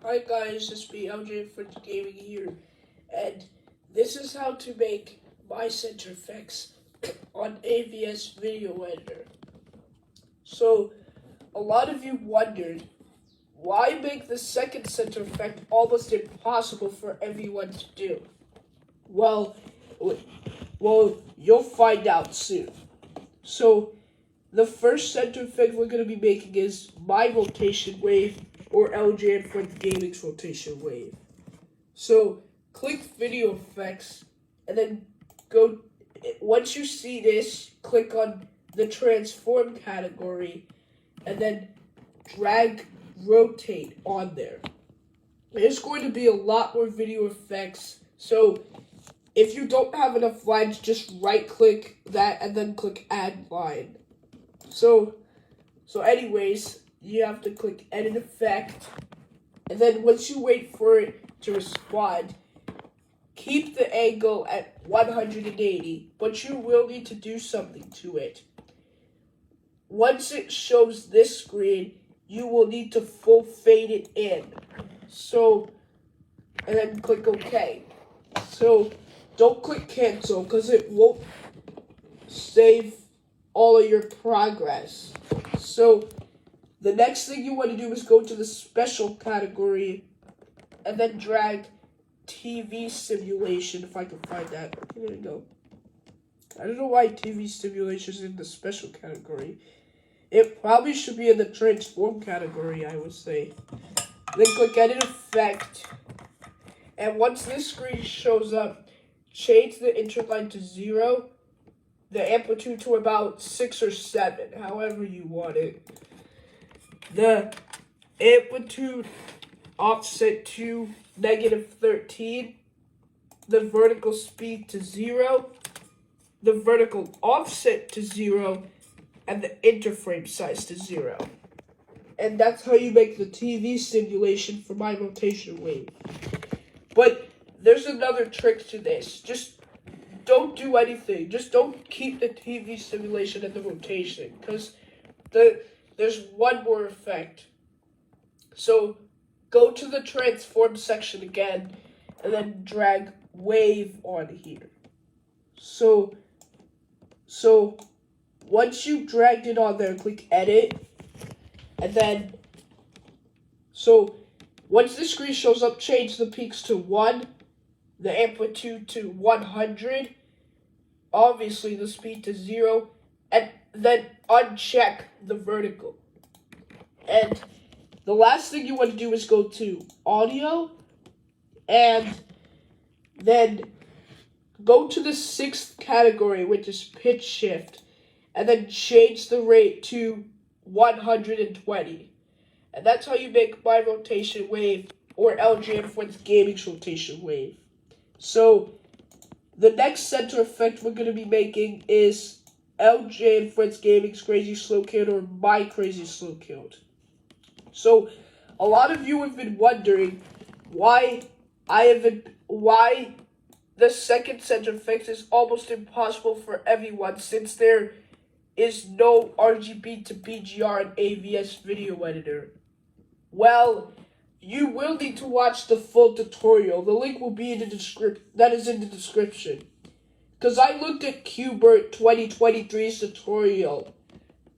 Hi guys, it's me LJ for Gaming here, and this is how to make my center effects on AVS video editor. So, a lot of you wondered, why make the second center effect almost impossible for everyone to do? Well, you'll find out soon. So, the first center effect we're going to be making is my rotation wave, or LJ and Friends Gaming's rotation wave. So, click Video Effects, and then once you see this, click on the Transform category, and then drag Rotate on there. There's going to be a lot more video effects, so if you don't have enough lines, just right-click that, and then click Add Line. So anyways, you have to click Edit Effect, and then once you wait for it to respond, keep the angle at 180, but you will need to do something to it. Once it shows this screen, you will need to full fade it in. And then click OK. So, don't click Cancel, because it won't save all of your progress. So, the next thing you want to do is go to the Special category, and then drag TV Simulation, if I can find that. There we go. I don't know why TV Simulation is in the Special category. It probably should be in the Transform category, I would say. Then click Edit Effect. And once this screen shows up, change the interline to 0, the amplitude to about 6 or 7, however you want it. The amplitude offset to -13, the vertical speed to 0, the vertical offset to 0, and the interframe size to 0. And that's how you make the TV simulation for my rotation wave. But there's another trick to this. Just don't do anything. Just don't keep the TV simulation and the rotation, because there's one more effect. So go to the Transform section again, and then drag Wave on here. So once you've dragged it on there, click Edit, and then, once the screen shows up, change the peaks to 1, the amplitude to 100, obviously the speed to 0, and then uncheck the vertical. And the last thing you want to do is go to Audio, and then go to the 6th category, which is Pitch Shift, and then change the rate to 120. And that's how you make my rotation wave, or LJ and Friends Gaming's rotation wave. So, the next center effect we're going to be making is LJ and Friends Gaming's Crazy Slow Count, or my Crazy Slow Count. So, a lot of you have been wondering why the second center effect is almost impossible for everyone, since there is no RGB to BGR and AVS video editor. Well, you will need to watch the full tutorial. The link will be in the description. Because I looked at Qbert 2023's tutorial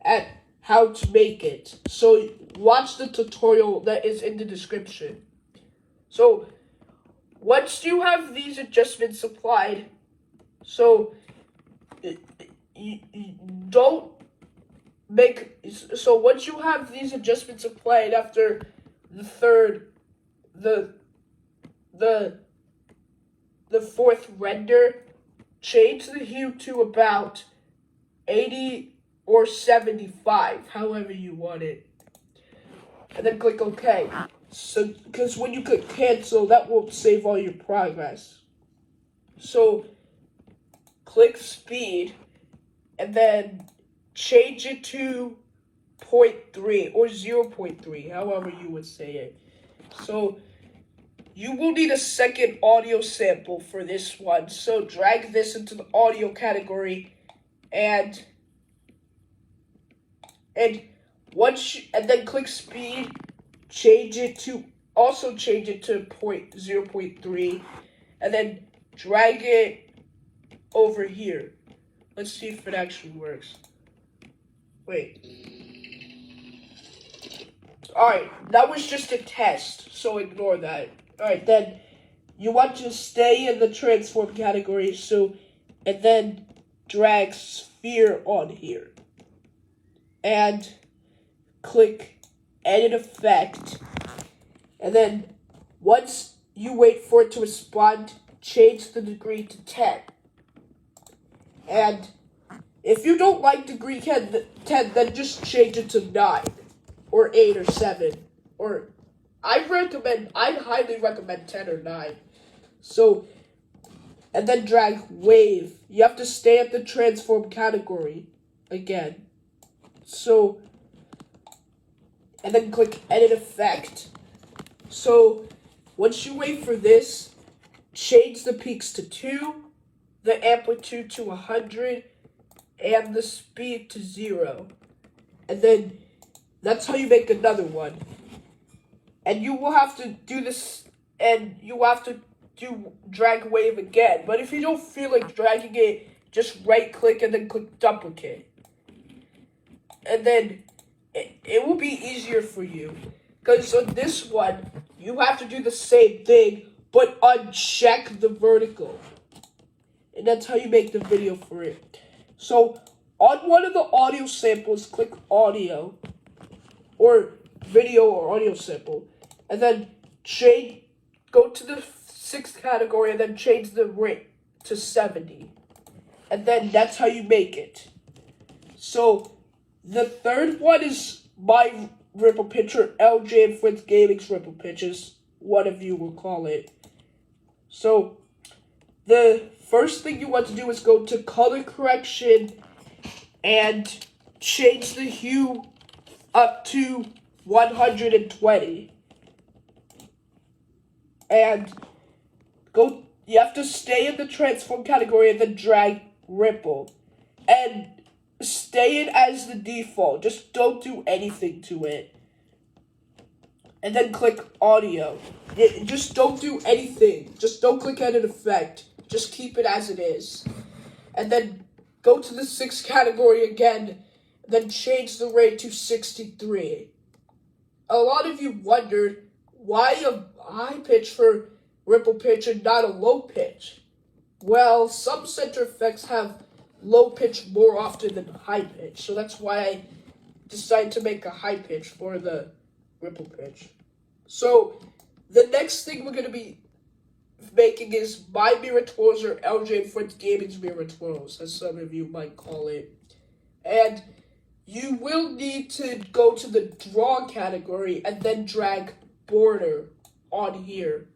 at how to make it. So watch the tutorial that is in the description. So once you have these adjustments applied, once you have these adjustments applied after the fourth render, change the hue to about 80 or 75, however you want it, and then click OK. So, because when you click Cancel, that won't save all your progress. So, click Speed, and then change it to 0.3 or 0.3, however you would say it. So, you will need a second audio sample for this one. So, drag this into the audio category, and then click Speed, change it to also change it to 0.3, and then drag it over here. Let's see if it actually works. Wait. Alright, that was just a test, so ignore that. Alright, then you want to stay in the transform category, and then drag sphere on here. And click edit effect. And then once you wait for it to respond, change the degree to 10. And if you don't like degree 10, then just change it to 9 or 8 or 7. Or I'd highly recommend 10 or 9. So, and then drag wave. You have to stay at the transform category again. So, and then click edit effect. So, once you wait for this, change the peaks to 2, the amplitude to 100, and the speed to 0. And then, that's how you make another one. And you will have to do this, and you will have to do drag wave again. But if you don't feel like dragging it, just right click and then click duplicate. And then it will be easier for you. Because on this one, you have to do the same thing, but uncheck the vertical. And that's how you make the video for it. So, on one of the audio samples, click audio, or video or audio sample. And then go to the 6th category and then change the rate to 70. And then that's how you make it. So, the third one is my ripple picture, LJ and Friends Gaming's ripple pitches, one of you will call it. So, the first thing you want to do is go to color correction and change the hue up to 120. And you have to stay in the transform category and then drag ripple. And stay it as the default. Just don't do anything to it. And then click audio. Just don't do anything. Just don't click edit effect. Just keep it as it is. And then go to the 6th category again. Then change the rate to 63. A lot of you wondered why a high pitch for ripple pitch and not a low pitch. Well, some center effects have low pitch more often than high pitch, so that's why I decided to make a high pitch for the ripple pitch. So, the next thing we're going to be making is my mirror twirls, or LJ and Friends Gaming's mirror twirls, as some of you might call it. And you will need to go to the draw category and then drag border on here.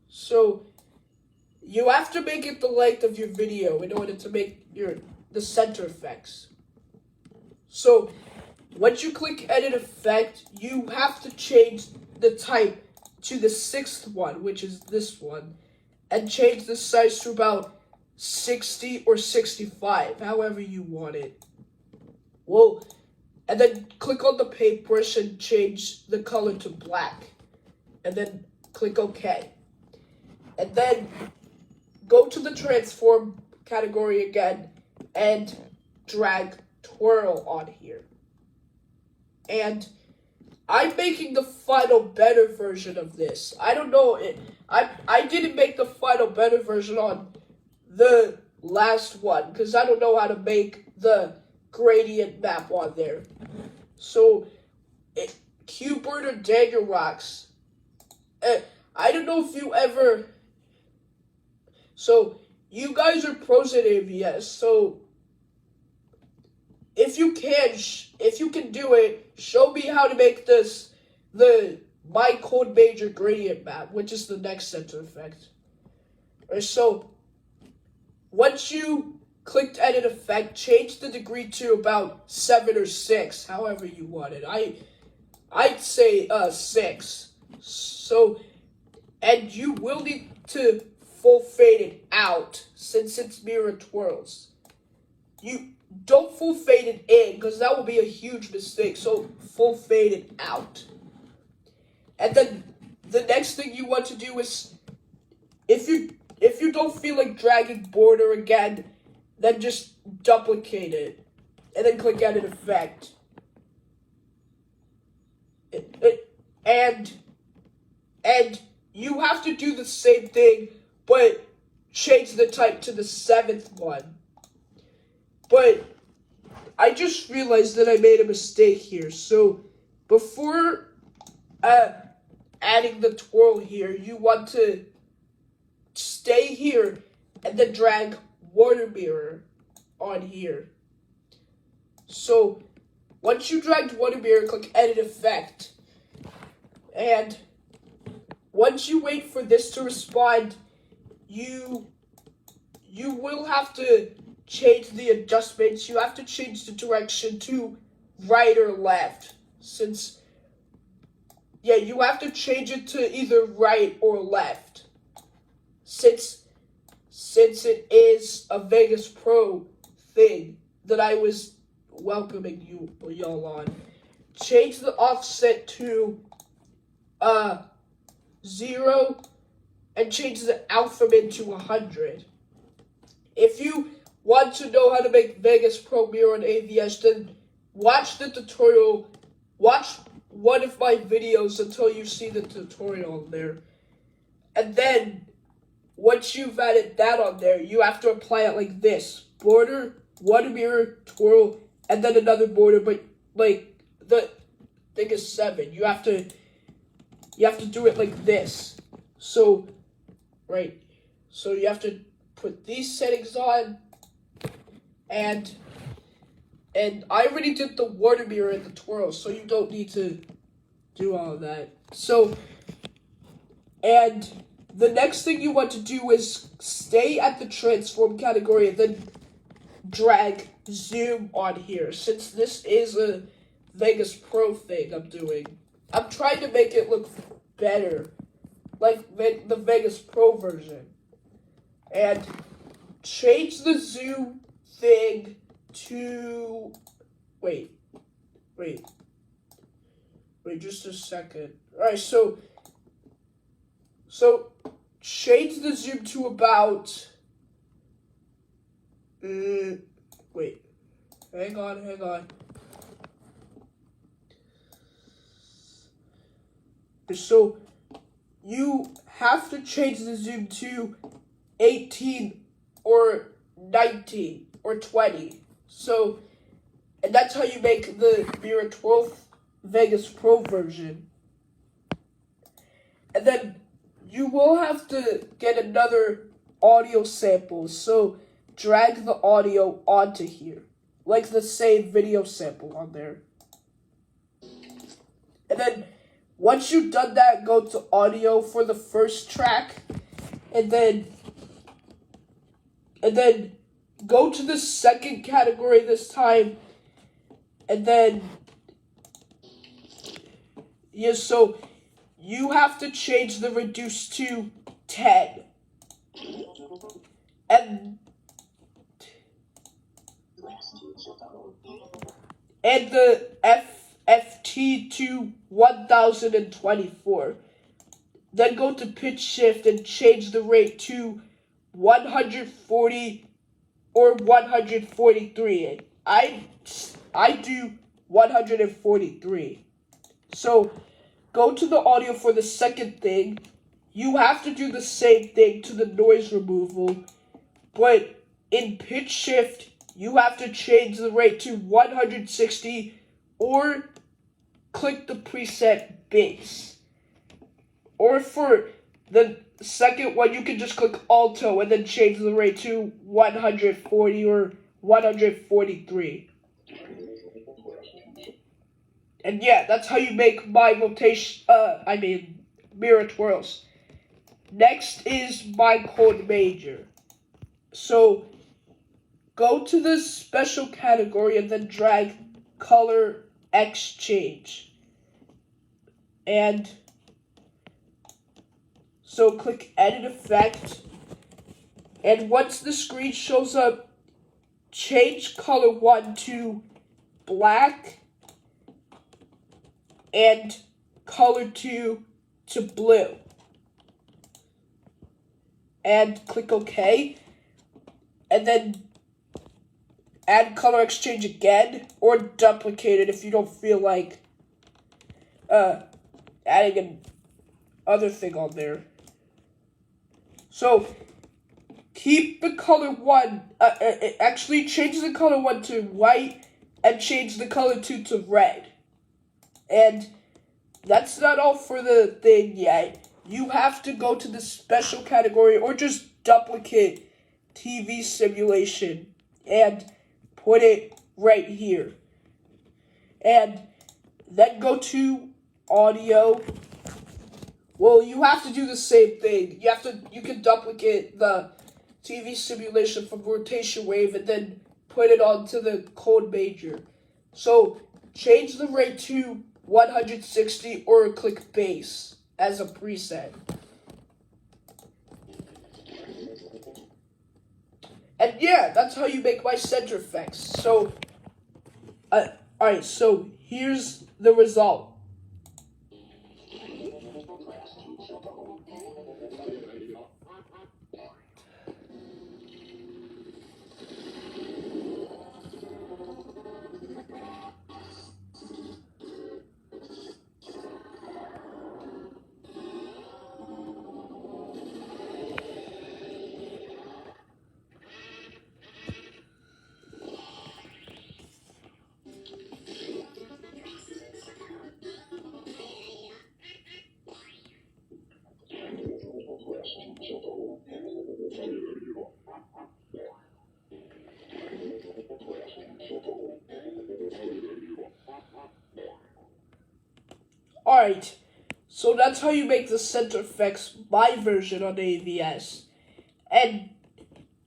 So, you have to make it the length of your video in order to make the center effects. So, once you click edit effect, you have to change the type to the 6th one, which is this one, and change the size to about 60 or 65, however you want it. Well, and then click on the paintbrush and change the color to black, and then click OK. And then go to the transform category again and drag twirl on here. And I'm making the final better version of this. I don't know, I didn't make the final better version on the last one, because I don't know how to make the gradient map on there. So, Qbert or Daniel Rocks, I don't know if you ever... So, you guys are pros at AVS, so if you can do it, show me how to make the my code major gradient map, which is the next center effect. Alright, so once you clicked edit effect, change the degree to about 7 or 6, however you want it. I'd say 6. So, and you will need to full fade it out, since it's mirror twirls. You don't full fade it in, because that will be a huge mistake, so full fade it out. And then next thing you want to do is, if you don't feel like dragging border again, then just duplicate it, and then click Edit Effect. And you have to do the same thing, but change the type to the 7th one. But I just realized that I made a mistake here. So before adding the twirl here, you want to stay here and then drag water mirror on here. So once you dragged water mirror, click Edit Effect. And once you wait for this to respond, you will have to change the adjustments. You have to change the direction to right or left. You have to change it to either right or left. Since it is a Vegas Pro thing that I was welcoming y'all on. Change the offset to 0 and change the alphabet to 100. If you want to know how to make Vegas Pro Mirror on AVS, then watch the tutorial. Watch one of my videos until you see the tutorial on there. And then, once you've added that on there, you have to apply it like this. Border, one mirror, twirl, and then another border, but like the thing is 7. You have to do it like this. So you have to put these settings on, and I already did the water mirror and the twirl, so you don't need to do all of that. So, and the next thing you want to do is stay at the transform category and then drag zoom on here. Since this is a Vegas Pro thing I'm doing, I'm trying to make it look better, like the Vegas Pro version. And change the zoom thing to, wait, just a second. Alright, so change the zoom to about, wait, hang on. So you have to change the zoom to 18 or 19 or 20. So, and that's how you make the Mirror 12th Vegas Pro version. And then you will have to get another audio sample. So drag the audio onto here, like the same video sample on there. And then once you've done that, go to audio for the first track, and then go to the second category this time, and then, so you have to change the reduce to 10, and the FT to 1024. Then go to pitch shift and change the rate to 140 or 143. I do 143. So go to the audio for the second thing. You have to do the same thing to the noise removal, but in pitch shift you have to change the rate to 160 or click the preset bass. Or for the second one, you can just click alto and then change the rate to 140 or 143. And yeah, that's how you make my mirror twirls. Next is my chord major. So go to the special category and then drag color exchange. And so click edit effect. And once the screen shows up, change color 1 to black and color 2 to blue. and click OK. And then add color exchange again, or duplicate it if you don't feel like adding an other thing on there. So keep the color 1, actually change the color 1 to white and change the color 2 to red. And that's not all for the thing yet. You have to go to the special category or just duplicate TV simulation and put it right here. And then go to audio. Well, you have to do the same thing. You can duplicate the TV simulation from rotation wave and then put it onto the code major. So change the rate to 160 or click bass as a preset. And yeah, that's how you make my center effects. So, alright, so here's the result. Alright, so that's how you make the center effects, my version on AVS. And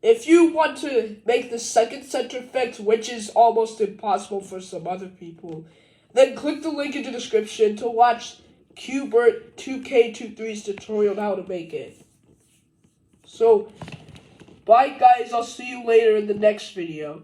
if you want to make the second center effect, which is almost impossible for some other people, then click the link in the description to watch Qbert2K23's tutorial on how to make it. So, bye guys, I'll see you later in the next video.